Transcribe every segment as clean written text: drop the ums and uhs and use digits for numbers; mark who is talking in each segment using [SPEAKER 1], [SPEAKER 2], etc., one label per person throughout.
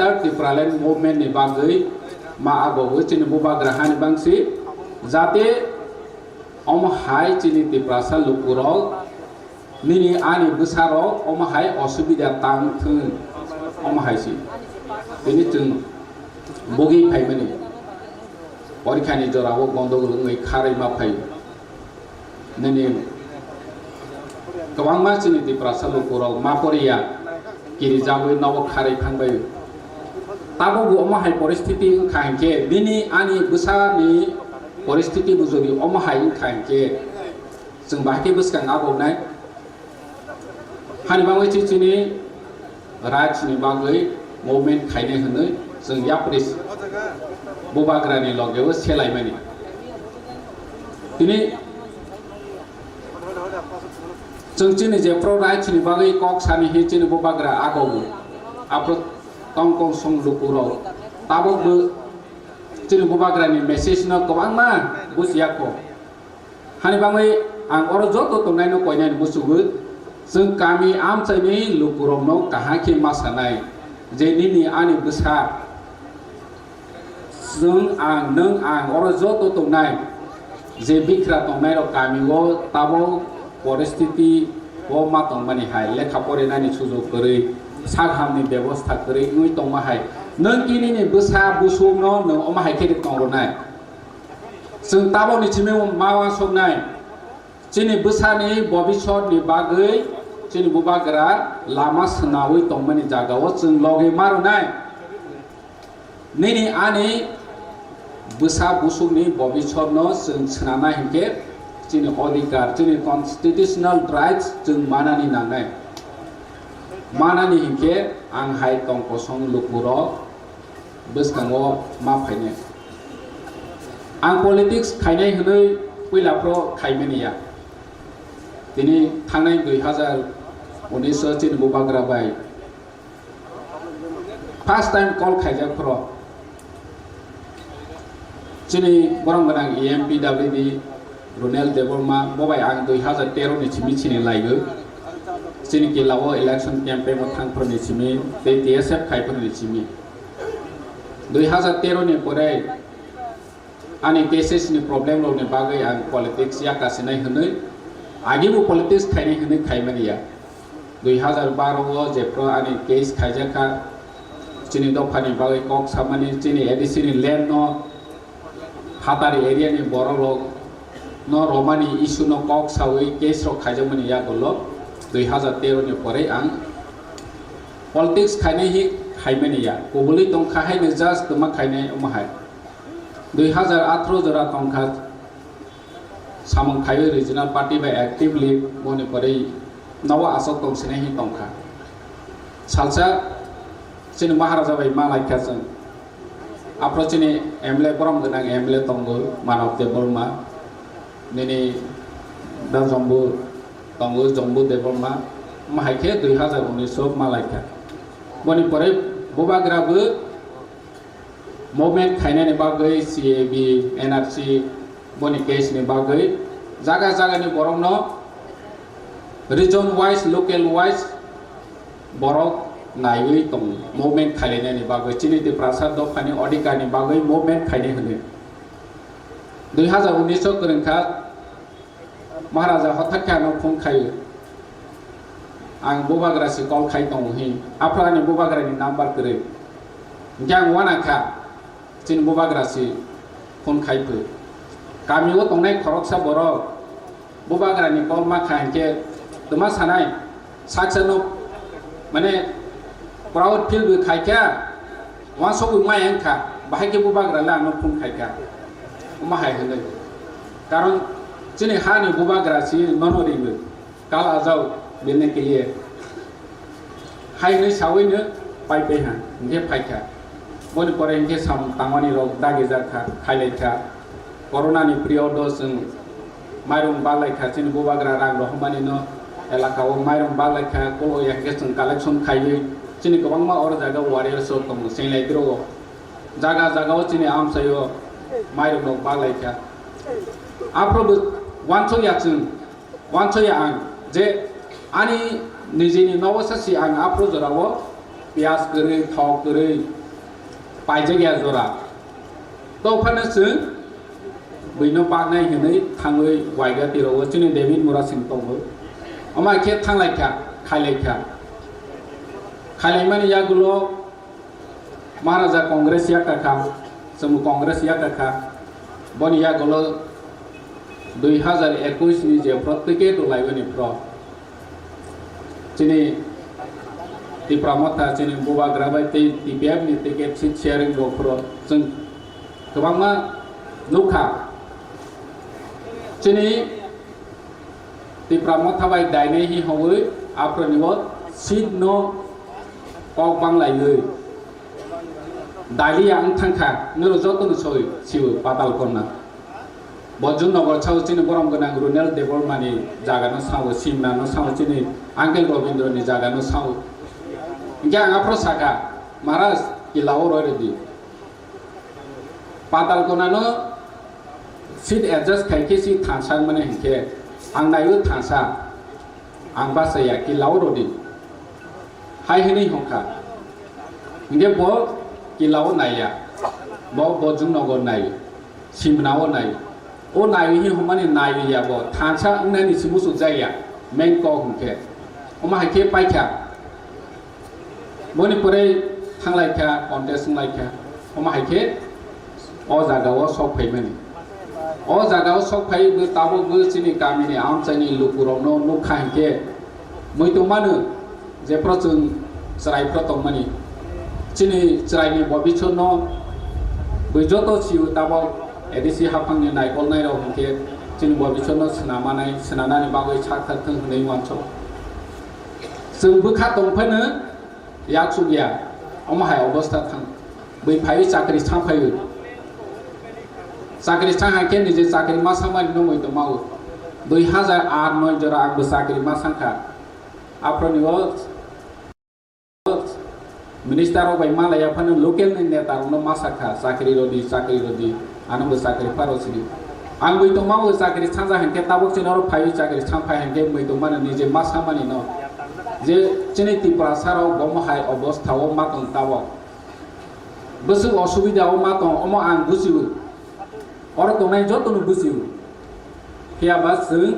[SPEAKER 1] Greater Tipra Land Movement ni bagai ma agogo chini bubagra hani bangsi jate hai chini Tipra sa lukurol nini ani besaro hai osubida tang thun hai si ini chung bogi phai mani porikhani jorao gondogol ngai kharai ma phai nini kawangma chini Tipra sa lukurol ma poriya kiri jaboi nawo kharai phangbai tabo bu hai poristiti khangke nini ani besani poristiti bujori hai khangke जों बाहाय बसखां आगौनाय हानि बाङै चिचिनि रायट्सनि बागै movement खायनाय होनो जों याप्रिस बुबाग्रानि लगेबो सेलायमानि दिनै जों चिनि जे प्र रायट्सनि बागै कक सानि हि चिनि बुबाग्रा आगौबो आप्रो कंकं सं लुकुराव ताबोबो चिनि बुबाग्रानि मेसेज न गोबांमा बुजियाखौ हानि बाङै आं अरो जतो तंनायनो कोयनाय बुसुगु जों गामि आमचाइनि लुकुरमनो काहाखि मासानाय जेनिनि आनि बुसा जों आं नों आं अरो जतो तंनाय जे बिख्रा तंनाय र गामिओ ताबो परिस्थिति ओ मा तंमानि हाय लेखा फरायनायनि सुजुग करै सागामनि व्यवस्था करै नुइ तंमा हाय नों किनिनि बुसा बुसुमनो नों अमा हाय खेरि तंरनाय जों ताबोनि चिमे मावा सबनाय चिनि बुसानि भबिष्यनि बागै चिनि बुबाग्रा लामा सोनावै तंमानि जागाव जों लगे मारनाय निनि आनि बुसा बुसुनि भबिष्यनो जों सोनाना हिके चिनि अधिकार चिनि कन्स्टिट्यूशनल राइट्स जों मानानि नांनाय मानानि हिके आं हाय तंकसं लुकुरो बसखाङो मा फायने आं पलिटिक्स खायनाय होनै पैलाफ्रो खायमेनिया दिनै थांनाय 2019 चिनि बुबाग्रा बाय फार्स्ट टाइम कल खायजाफ्रो चिनि बरंगनां EMPWD रुनेल देबरमा बबाय आं 2013 नि चिमि चिनि लायगो चिनि किलाव इलेक्शन कैंपेन थांफोरनि चिमि TSF खायफोरनि चिमि 2013 नि परे आनि केसेसनि प्रब्लेम लनि बागै आं पलिटिक्स याकासिनाय होनै आगिबो पलिटिक्स खायनाय होनै खायमानिया 2012 जेप्रो आनि केस खायजाखा चिनि दफानि बागै कक सामानि चिनि एडिसिनि लैंड न हातारि एरियानि बरलग न रोमानि इशु न कक सावै केस र खायजामनि यागल 2013 नि परे आं पलिटिक्स खायनाय हि खायमानिया गुबुलै दंखाहाय न जास्ट मा खायनाय अमाहाय 2018 जरा तंखा सामं खायो रिजनल पार्टी बाय एक्टिवली मनि परे नव आसक तंसिनाय हि तंखा सालसा चिनि महाराजा बाय मालायखा जों आप्रो चिनि एमएलए बरम गोनां एमएलए तंगो मानव देबरमा निनि दा जम्बु देबरमा माहायखे 2019 मालायखा मनि परे बुबाग्राबो मुभमेन्ट खायनायनि बागै CAB NRC बनि केसनि बागै जागा जागानि बरंनो रिजन वाइज लोकेल वाइज बरक नायै दं मुभमेन्ट खायनायनि बागै चिनि दिप्रासा दफानि अधिकारनि बागै मुभमेन्ट खायनाय होनो 2019 गोरोंखा महाराजा हथाखानो फन खायो आं बुबाग्रासि कल खाय दं हि आफ्रानि बुबाग्रानि नाम्बार करे ग्यां वानाखा चिन बुबाग्रासि फन खायफो गामियाव तंनाय खरकसा बरक बुबाग्रानि कल मा खायके तमा सानाय साखसानो माने प्राउड फील बो खायका वासबो मायंखा बाहायके बुबाग्रा लानो फन खायका मा हाय होनो कारण चिनि हानि बुबाग्रासि ननरिबो काल आजाव बेने केलिए हायनै सावैनो पाइपेहा नगे फायका बनि परे इनके साम तांवानि रग दागे जाखा खायलायखा कोरोनानि पिरियड जों माइरं बालायखा चिनि बुबाग्रा रां रहमानि न एलाकाव माइरं बालायखा कलो याके जों कालेक्शन खायो चिनि गोबांमा अर जागा वारियर्स दं सेंलायग्रो जागा चिनि आमसायो माइरं बालायखा आफ्रोबो वानसया आं जे आनि निजेनि नवसासि आं आफ्रो जराव पियाज करै थाव करै पाइजागिया जरा तो फानोसो बैनो बागनाय हनै थाङै वाइगा तिराव जोंनि डेभिड मुरा सिं दंबो अमा के थांलायखा खायलायखा खायलायमानि यागुलो महाराजा कांग्रेस या काका जों कांग्रेस या काका बनि यागुलो 2021 नि जे प्रत्येके दलायबनि प्र जोंनि Tipra Motha जोंनि बुबा ग्राबाय टिपिएफ नि टिकेट सिट शेयरिं दफोर जों गोबांमा नुखा जोंनि Tipra Motha बाय दायनाय हि हवै आफ्रोनिबो सिट न कक बांलायै दालि आं थांखा नोरो जतन सय सिउ पाताल करना बजुन नगर छाव जोंनि बरम गोनां रुनेल डेभलपमेन्टनि जागानो साव सिमनानो साव जोंनि आंकेल रविन्द्रनि जागानो साव इंके आंगा प्रसाका महाराज किलाव रोयदि पाताल करनानो सीट एडजस्ट खायके सी थांसा माने हिके आं नायबो थांसा आं बासाया किलाव रोदि हाय हनै हंखा इंके ब किलाव नाया ब बजुन नगर नाय सिमनाव नाय ओ नाय हि हमाने नाय या ब थांसा अंनानि सिमुसु जाया मेन को हंके अमा हायके पाइखा मणिपुरै थांलायखा कन्टेस्ट लायखा अमा हायके अ जागाव सक फैमानि अ जागाव सक फैबो ताबो जोंनि गामिनि आमचाइनि लुकुरावनो नुखा हायके मैतमानो जेफ्रा जों चरायफ्रा दंमानि जोंनि चरायनि बबिचनो बैजत सिउ ताबो एडिसि हाफांनि नायकल नायराव हायके जोंनि बबिचनो सोनामानाय सोनानानै बागै साथारथों होनै मानसो जों बोखा दंफानो याकसु गया अमाहाय अवस्था थां बै फाय चाकरि थांफायो चाकरि थां हायके निजे चाकरि मा सामानि नङै तो मावो 2008 जरा आंबो चाकरि मा सांखा आफ्रोनिबो मिनिस्टार बाय मालाया फानो लोकेल नेता नो मासाखा चाकरि रदि आनबो चाकरि फारसि आं बै तो मावो चाकरि थांजा हायके ताबो चिनारो फाय चाकरि थांफाय हायके बै तो माने निजे मा सामानि न जे जोंनि त्रिपुरा साराव गमहाय अवस्थाव मा दं ताबो बसु असुबिदाव मा दं अम आं बुजियो अर दंनाय जतनो बुजियो हियाबा जों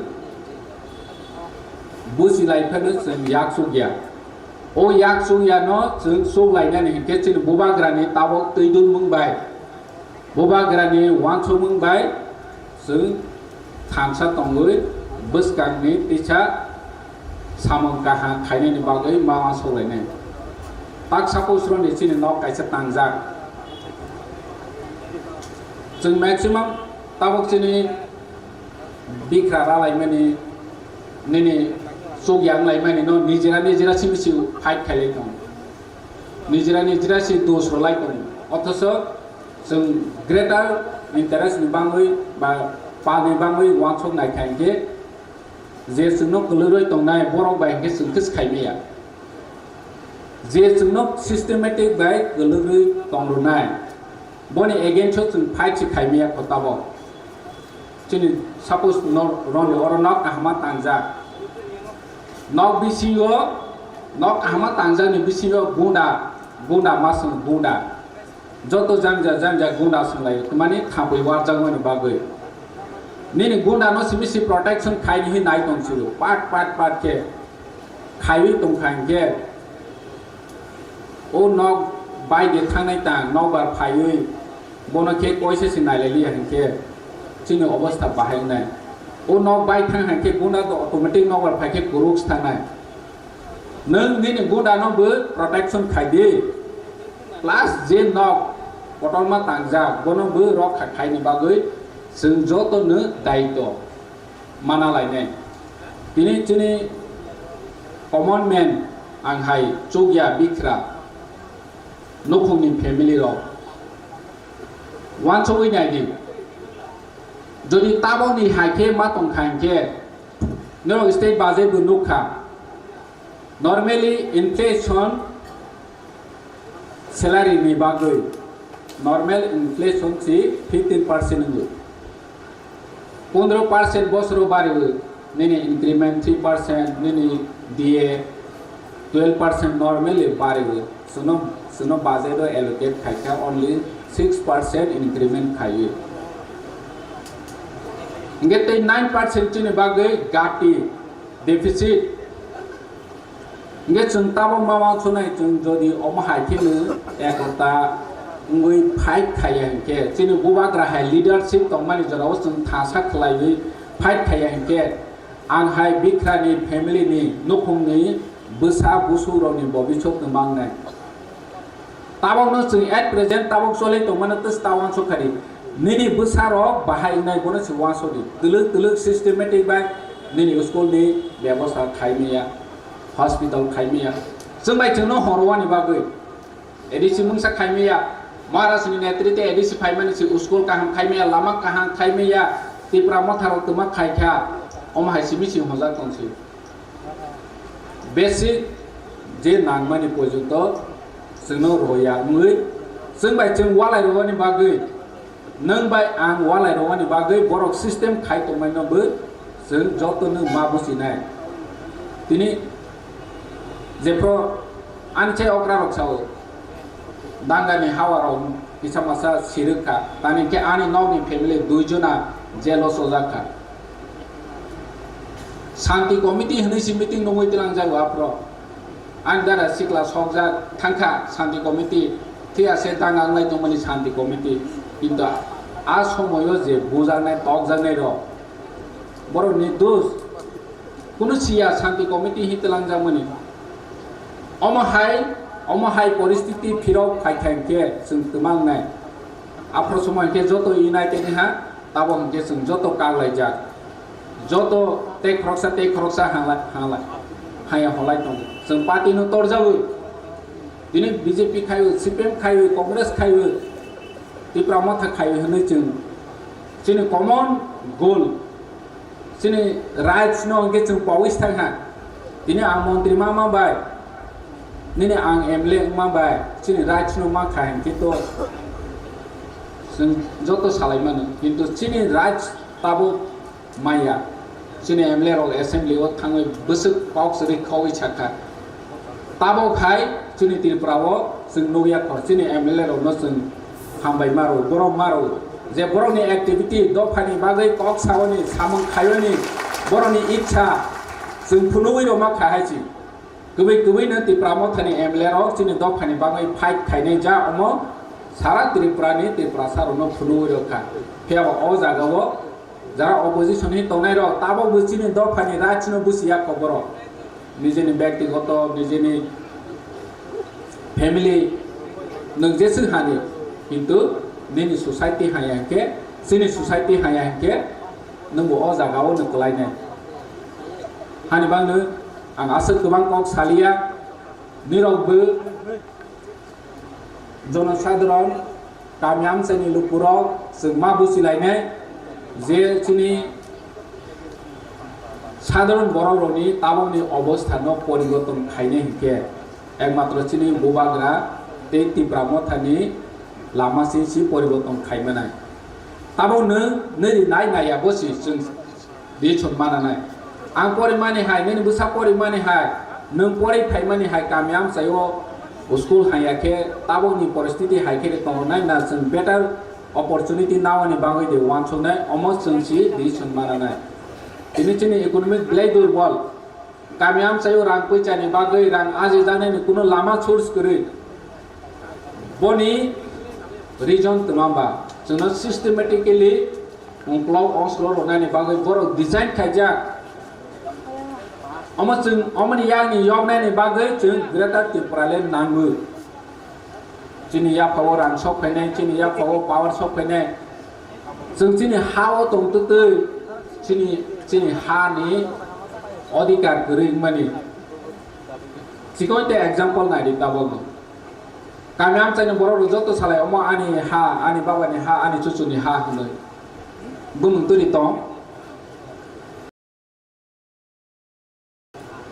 [SPEAKER 1] बुजिलायफानो जों याकसु गया ओ याकसु या न जों सौलायनानै हिके जों बुबाग्रानि ताबो दैदुन मुंबाय बुबाग्रानि वानसु मुंबाय जों थांसा दंगै बसकांनि तिसा सामं काहा खायनायनि बागै मामा सौलायनाय ताक सापोज रनि चिनि न कायसा तांजा जों मैक्सिमाम ताबक चिनि बिख्रा रालायमानि निनि सोग्यां लायमानि न निजिरा सिमिसि फाइट खायलाय दं निजिरा सि दोष रलाय दं अथस जों ग्रेटार इन्टारेस्ट नि बाङै बा पानि बाङै वानसक नायखायके जे जोंनो गोलैबाय दंनाय बर' बायके जोंखोस खायमेया जे जोंनो सिस्टेमेटिक बाय गोलैबाय दंनाय बनि एगेन्स्ट जों फाइट खायमेया खताबो जोंनि सापोज रन अरनक आहमा तांजा नक बिसियो नक आहमा तांजानि बिसियो गुंडा मासं गुंडा जतो जांजा गुंडा संलाय माने थाबै वारजांनि बागै निनि गुंडा न सिमिसि प्रोटेक्शन खायनि हि नाय दंसुरु पाट के खायि दंखांगे ओ नक बायदे थांनाय तां नबार फायै बनके कयसे सि नायलायलि हंके चिनि अवस्था बाहायनाय ओ नक बाय थां हंके गुंडा तो ऑटोमेटिक नबार फायके गुरुक्स थांनाय नों निनि गुंडा नबो प्रोटेक्शन खायदि प्लस जे नक पटलमा तांजा बनबो रक खायनि बागै जों जतनो दायित्व माना लायनाय दिनै कमन मेन आंहाय चौगिया बिख्रा नखुंनि फेमिलि र वान सौयै नायदि যদি ताबोनि हायके मा तंखांके नों स्टेट बाजेट नुखा नॉर्मली इन्फ्लेशन सैलरी नि बागै नॉर्मल इन्फ्लेशन से 15% नंगौ 15% बसरो बारिबो निनि इंक्रीमेंट 3% निनि DA 12% नॉर्मली बारिबो Suno budget allocate khaika only 6% increment khaye. Ngete 9% chini bagai gati deficit. Nge chung tabo mama chunai chung jodi omahai thinu ekota ngui fight khaya ke chini bubagra hai leadership tongmani jorao chung thasa khlai fight khaya ke ang hai bikrani family ni nukhungni busa busuroni bobishok nmangnai tabok no chung at present tabok solai tongmana tus tawan sokhari nini busaro bahai nai bono siwa sodi tuluk systematic by nini school ni byabostha khaimiya hospital khaimiya sumbai chungno horwani bagui edisi mungsa khaimiya Maharashtra ni netrite edisi phaimani si school kaham khaimiya lama kaham khaimiya Tipra Motha ro tuma khaikha omhai simisi hoja tongsi basic je nangmani pojoto sungno roya mui sungbai chung walai rowani bagui nangbai ang walai rowani bagui borok system khai tongmai no bu sung joto no ma businai tini jepro anche okra roksao dangani hawaro kisa masa sirka tani ke ani nogni family duijona jelo sojaka Shanti committee hinisi meeting nongoi tilang jai wapro andara sikla sokja thangkha Shanti committee thia se dangang lai tongmani Shanti committee kintu a somoyo je bujanai tokjanai ro boro ni dos kuno sia Shanti committee hitilang jamani omahai poristiti phirok khaithangke sung tumang nai afro somoi ke joto united ha tabong ke sung joto kaglai jak joto te kroksa hangla haya holai tong sung party no torjabu dini BJP khayu CPM khayu Congress khayu Tipra Motha khayu hne chung chini common goal chini rights no ke chung pawis thang ha dini ang montri mama bai nini ang emle ma bai chini rights no ma khain kito sung joto salai manu kintu chini rights tabo maya chini emle rok assembly o thangoi busuk pauk sri khoi chakha tabo khai chini Tipra o sung noya khor chini emle rok no sung hambai maro borom maro je boroni activity do phani bagai kok sawani samung khayoni boroni ichha sung phunoi ro ma khai chi kubai na Tipra Motha ni emle rok chini do phani bagai fight khainai ja omo sara Tipra ni Tipra saro no phunoi ro kha pheba o jaga o jara opposition hi tongnai ro tabo buchini do phani rachino busia koboro nijeni byaktigoto nijeni family nang jesu hani kintu nini society hayake sini society hayake nangbo o jaga o nuklai nai hani bangno ang asal kubang kok salia nirogbu jonosadron kamyam seni lupurok sengma busilai nai যে চিনি সাধারণ বড়রনি তাবনি অবস্থান পরিবর্তন খাইনে হিকে একমাত্র চিনি বুবাগ্রা তে Tipra Mothani Lama সিনসি পরিবর্তন খাইমানাই তাবনো নেরি নাই নাইয়া বসি जों দিছন মানানাই आं परिमानि हाय नेनि बुसा परिमानि हाय नों परि फाइमानि हाय कामयाम सायो स्कूल हायाखे ताबोनि परिस्थिति हायखे तंनाय ना जों बेटार opportunity now ani bangai de wan chonai almost chungsi di chunmarana ini chini economic blai dur bol kamyam sayo rang paichani bagai rang aje jane ni kuno lama source kori boni region tamamba chuna systematically ongplau oslo ronani bagai boro design khaja almost chung omani yang ni yognai ni bagai chung greater Tipra le nangmu chini ya power and shop phane chini ya power shop phane sung chini how tong tu tu chini ha ni odhikar kering mani sikoi te example nai di tabong kamyam chani boro joto salai omo ani ha ani baba ni ha ani chuchu ni ha hunoi bumung tu di tong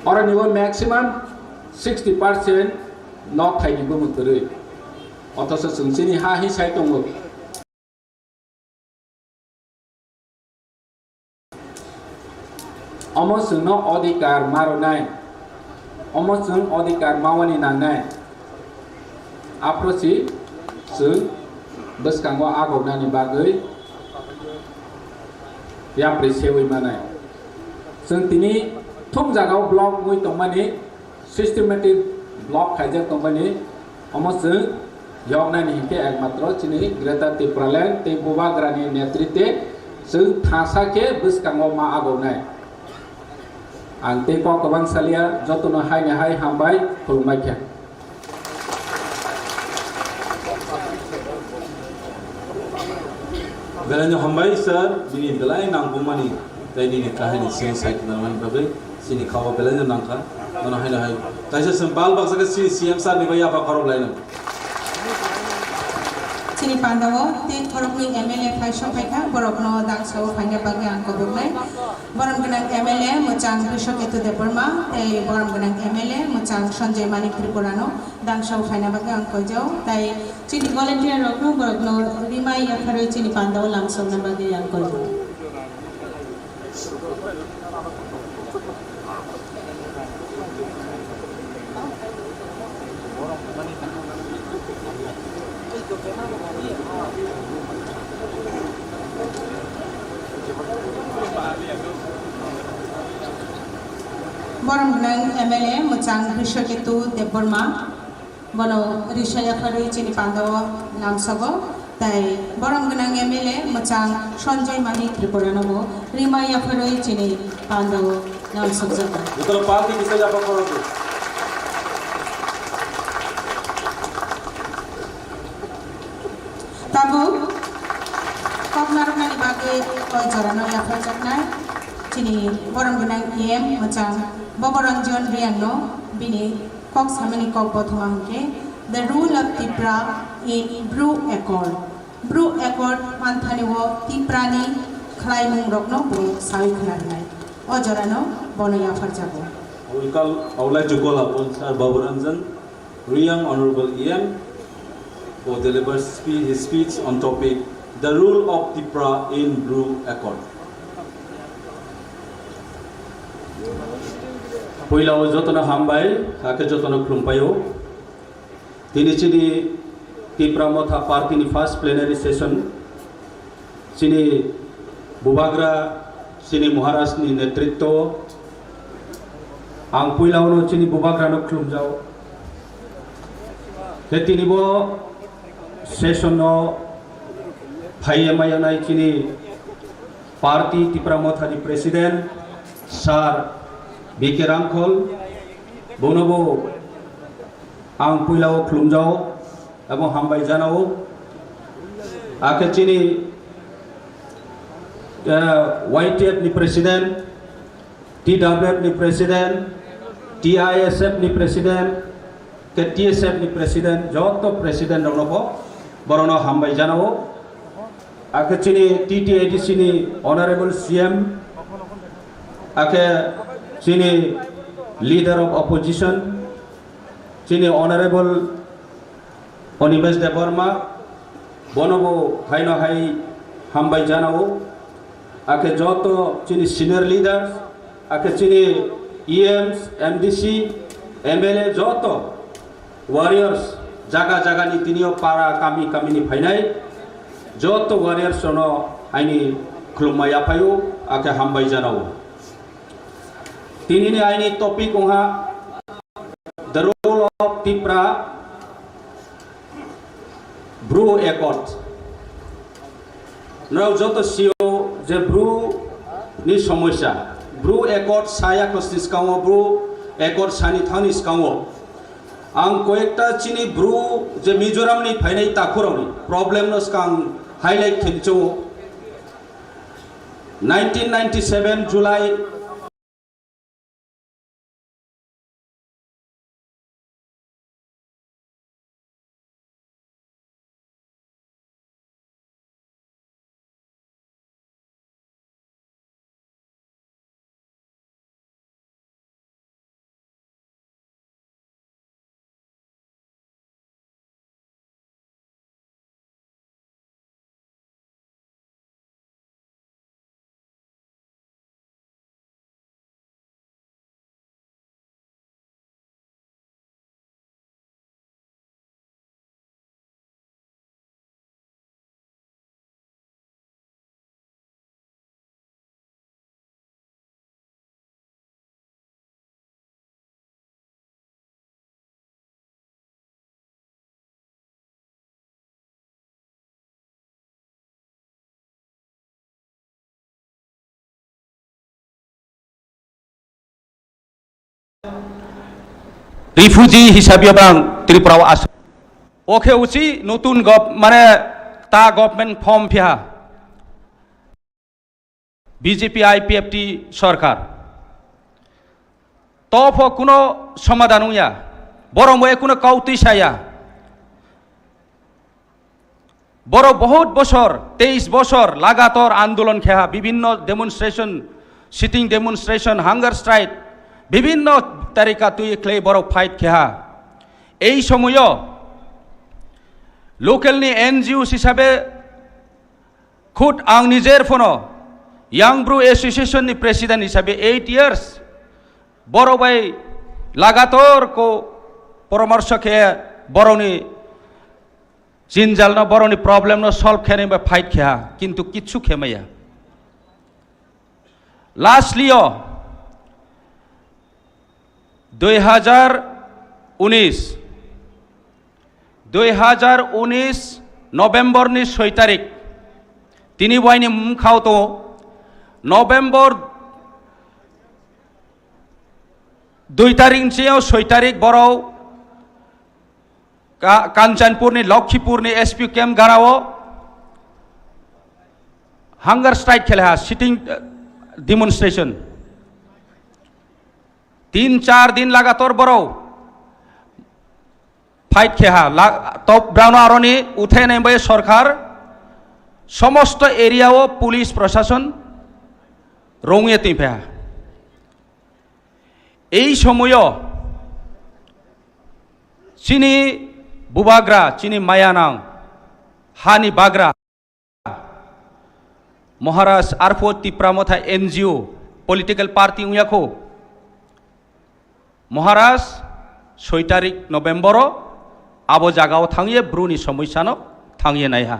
[SPEAKER 1] or ni maximum 60% not thai ni bumung tu ri অথচ जोंसिनि हा हिसाय दङ अमसुनो अधिकार मारनाय अमसुन अधिकार मावनि नांनाय approach जों बसकांगो आगरनानि बागै याप्रि सेवै मानाय जों दिनै थुम जागाव ब्लक मुइ तंमानि सिस्टेमेटिक ब्लक खाइजों तंमानि अमसों यगनानि हिंके एकमात्र चिनि ग्रेटर त्रिपुरालैंड ते बुबाग्रानि नेतृत्वे जों थासाके बसकांगो मा आगरनाय आं ते को गोबां सालिया जतनो हाय हामबाय खुलुमबाय
[SPEAKER 2] Belanja hambai sir bini belai nangku mani tadi ni kahini siang saya kenal mani bagai sini kawa belanja nangka mana hai taisa sembal baksa ke sini siang sar ni bayar apa karob lain
[SPEAKER 3] Sini pandawo te korok ni MLA paisong paika borok no dang sawo panya bagi angko bukai borom genang MLA mucang Bishop itu Deborma te borom genang MLA mucang Sanjay Manik Tripurano dang sawo panya bagi angko jauh tai sini volunteer rok no borok no rimai akharoi sini pandawo langsung na bagi angko jauh Borom genang MLA mucang Bishop itu Deborma bono risaya kharoi chini pandawo namsago tai borom genang MLA mucang Sanjay Manik Tripurano bo rimaya kharoi chini pandawo namsagjaga
[SPEAKER 2] betul parti bisa apa karob
[SPEAKER 3] tabu koknarunani bagai koi jorano yafajaknai chini borom genang EM mucang Boboranjon Riano bini kok samani kok bothomangke the rule of Tipra in Brew Accord manthani wo Tiprani khlaimung rokno bo sawi khalanai ojorano bonoya farjabo
[SPEAKER 2] I would like to call upon Sir Boboranjon Riang Honorable EM for deliver his speech on topic the rule of Tipra in Brew Accord.
[SPEAKER 4] Poilao jotona hambai ake jotona klumpayo tini chini Tipra Motha party ni first plenary session chini bubagra chini Maharashtra ni netritto ang poilao no chini bubagra no klumjao ke tini bo session no phaiyamayana chini party Tipra Motha ni president sir BK Rangkhol bonobo ang puilao klumjao এবং হামবাই জানাও আকে চিনি YTF ni president TWF ni president TISF ni president TSF ni president যত president রনবো বরনো হামবাই জানাও আকে চিনি TTADC ni honorable CM আকে chini leader of opposition chini honorable Onibesh Deborma bonobo haino hai hambai janao ake joto chini senior leaders ake chini EMs MDC MLA joto warriors jaga ni tinio para kami ni phainai joto warriors no aini khulmaya phayo ake hambai janao Tini ni aini topik unha the role of Tipra Brew Accord. Now joto sio je brew ni সমস্যা Brew Accord saya kostis kawo Brew Accord sani thanis kawo ang koekta chini Brew je Mizoram ni phainai takhuroni problem nos kang highlight khincho 1997 July refugee হিসাবে বাং ত্রিপুরা আস ওকে উচি নতুন মানে তা government form ফিহা BJP IPFT সরকার তফ কোনো সমাধান উইয়া বরং বয়ে কোনো কাউতি সায়া বড় বহুত বছর 23 বছর লাগাতার আন্দোলন খেয়া বিভিন্ন demonstration sitting demonstration hunger strike বিভিন্ন তারিকা তুই ক্লে বড় ফাইট খেয়া এই সময়ও লোকালনি এনজিও হিসাবে খুদ আং নিজের ফোনো ইয়াং ব্রু এসোসিয়েশননি প্রেসিডেন্ট হিসাবে 8 ইয়ার্স বড় ভাই লাগাতার কো পরামর্শ খেয়ে বড়নি জিনজাল না বড়নি প্রবলেম না সলভ খেয়ে বা ফাইট খেয়া কিন্তু কিচ্ছু খেমাইয়া লাস্টলিও 2019 নভেম্বরনি 6 তারিখ তিনি বয়নি খাও তো নভেম্বর 2 তারিখ 6 তারিখ বড় কাঞ্চনপুরনি লক্ষ্মীপুরনি এসপি ক্যাম্প গারাও হাঙ্গার স্ট্রাইক খেলে সিটিং ডেমনস্ট্রেশন 3-4 दिन লাগাতার বড় ফাইট খেহা তব ব্রাউন আরনি উঠে নেবে সরকার সমস্ত এরিয়াও পুলিশ প্রশাসন রঙিয়ে তিফেহা এই সময়ও চিনি বুবাগ্রা চিনি মায়ানাং হানি বাগ্রা মহারাজ আরফো তিপ্রা মথা এনজিও পলিটিক্যাল পার্টি উইয়াখো মহারাজ 6 তারিখ নভেম্বর আবো জাগাও থাঙিয়ে ব্রুনি সমস্যানো থাঙিয়ে নাইহা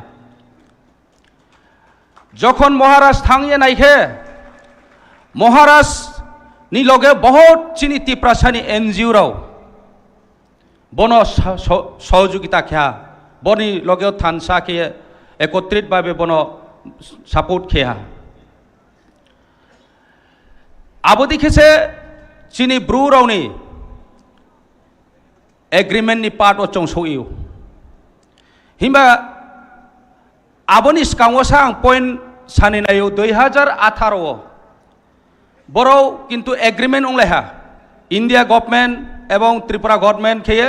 [SPEAKER 4] যখন মহারাজ থাঙিয়ে নাইখে মহারাজ নি লগে বহুত চিনি তিপ্রাসানি এনজিও রাও বন সহযোগিতা খেয়া বনি লগেও থানসা খেয়ে একত্রিত ভাবে বন সাপোর্ট খেয়া আবো দেখেছে চিনি ব্রু রাউনি এগ্রিমেন্ট নি পার্ট ও চংসইউ হিমবা আবনি স্কাংওসা পয়েন্ট সানি নাইও 2018 বড় কিন্তু এগ্রিমেন্ট উংলেহা ইন্ডিয়া গভর্নমেন্ট এবং ত্রিপুরা গভর্নমেন্ট খেয়ে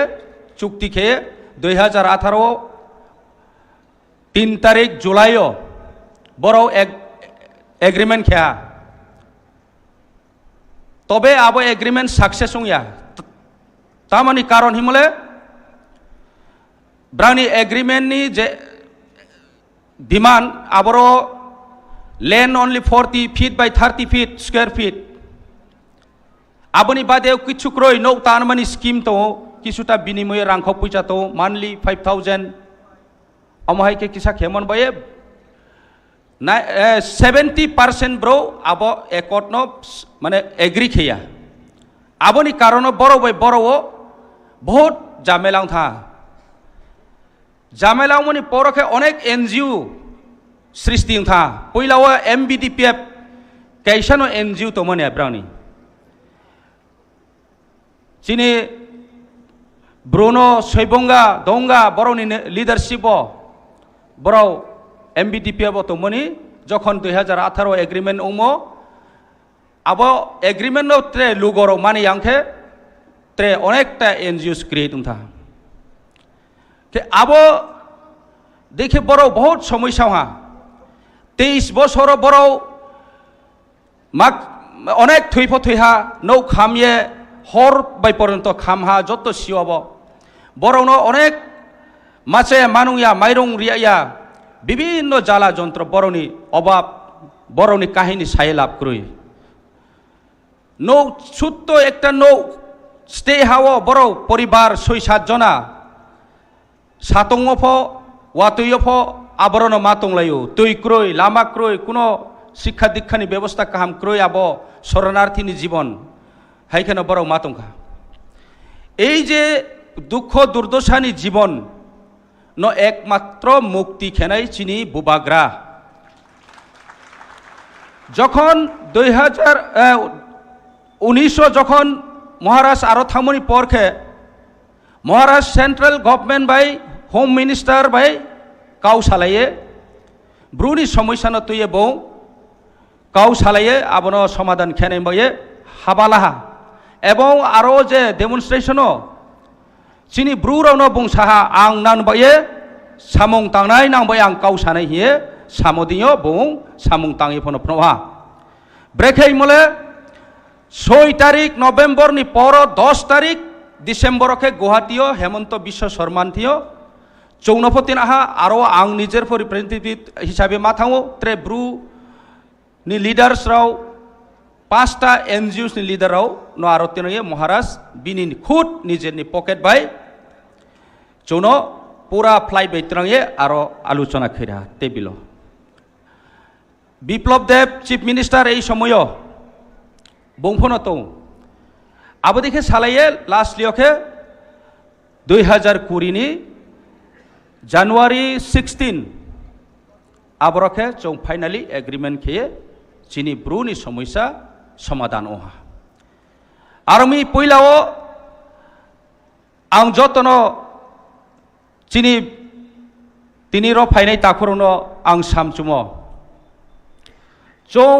[SPEAKER 4] চুক্তি খেয়ে 2018 3 তারিখ জুলাইও বড় এগ্রিমেন্ট খেয়া তবে আবো এগ্রিমেন্ট সাকসেস উইয়া তামানি কারণ হিমলে ব্রাউনি এগ্রিমেন্ট নি যে ডিমান্ড আবরো land only 40 feet by 30 feet square feet আবনি বাদে কিছু ক্রয় নৌ তানমানি স্কিম তো কিছুটা বিনিময়ে রাংখ পয়সা তো মান্থলি 5000 অমহাইকে কিসা খেমন বয়ে 70% ব্রো আব একট ন মানে এগ্রি খেয়া আবনি কারণ বড় বই বড় বহুত জামেলাং থা জামেলাং মনি পরখে অনেক এনজিও সৃষ্টি থা পইলাও এমবিডিপিএফ কেইসানো এনজিও তো মনে ব্রাউনি চিনি ব্রুনো সৈবঙ্গা দঙ্গা বড়নি লিডারশিপ বড় এমবিডিপিএফ তো মনি যখন 2018 এগ্রিমেন্ট উমো আবো এগ্রিমেন্ট ত্রে লুগর মানে আংখে ত্রে অনেকটা এনজিওস ক্রিয়েট থা কে আবো দেখে বড় বহুত সমস্যা হা 23 বছর বড় মাক অনেক থইফ থইহা নৌ খামিয়ে হর বাই পর্যন্ত খামহা যত সিওব বড় অনেক মাছে মানুয়া মাইরং রিয়া বিভিন্ন জ্বালা যন্ত্র বড়নি অভাব বড়নি কাহিনী সাই লাভ করি নৌ ছোট্ট একটা নৌ স্টে হাও বড় পরিবার 6-7 জনা সাতংফ ওয়াতইফ আবরণ মাতংলাইও তুই ক্রয় লামা ক্রয় কোনো শিক্ষা দীক্ষানি ব্যবস্থা কাহাম ক্রয় আব শরণার্থীনি জীবন হাইখানে বড় মাতংখা এই যে দুঃখ দুর্দশানি জীবন ন একমাত্র মুক্তি খেনাই চিনি বুবাগ্রা যখন 2019 যখন মহারাজ আরো থামনি পরখে Maharashtra central government by home minister by काउ सालाये ब्रुनि समस्या न तुये बो काउ सालाये आबनो समाधान खेने बये हाबालाहा एवं आरो जे डेमोन्स्ट्रेशन चिनी ब्रुरावनो बुंसाहा आं नान बये सामुं तांनाय नांबाय आं काउ सानाय हिये सामोदियो बुं सामुं ताङि फनो फनोहा ब्रेकै मले 6 तारिख नवेम्बर नि पर 10 तारिख डिसेम्बर के गुवाहाटीओ हेमंत विश्व शर्मान थियो चौनपतिन आहा आरो आं निजेर रिप्रेजेंटेटिव हिसाबै मा थाङो त्रे ब्रु नि लिडार्स राव 5टा एनजिओस नि लिडार राव न आरो तिनये महाराष्ट्र बिनि खुद निजेरनि पकेट बाय चौनो पूरा फ्लाइ बैत्रंगे आरो आलोचना खैरा टेबिलो বিপ্লব দেব চিফ মিনিস্টার এই সময় বংফনত আবো দেখে সালাইয়ে লাস্ট লিয়কে 2020 নি জানুয়ারি 16 আবরকে চৌ ফাইনালি এগ্রিমেন্ট খেয়ে চিনি ব্রুনি সমস্যা সমাধান ওহা আর আমি পইলাও আং যতন চিনি তিনি র ফাইনাই তাখরন আং সামচুম চৌ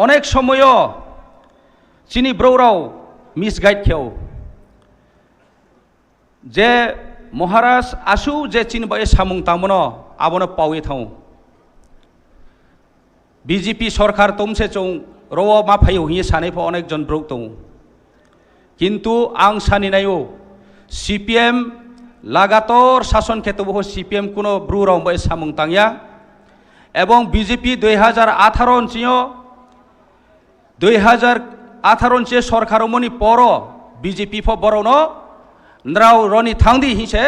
[SPEAKER 4] অনেক সময় চিনি ব্রৌরাও মিসগাইড খেও যে মহারাষ্ট্র আসু যে চিনবাই সামুং তামন আবনো পাওয়ে থাও বিজেপি সরকার তোমসে চৌ রো মা ফাইও হিয়ে সানাইফ অনেকজন ব্রৌ দं কিন্তু আং সানিনাयो সিপিএম লাগাতর শাসন ক্ষেত্রে সিপিএম কোনো ব্রুরাও বাই সামুং তাংয়া এবং বিজেপি 2018 সরকার মনি পর বিজেপি বরণ নরাও রনি থাংদি হিসে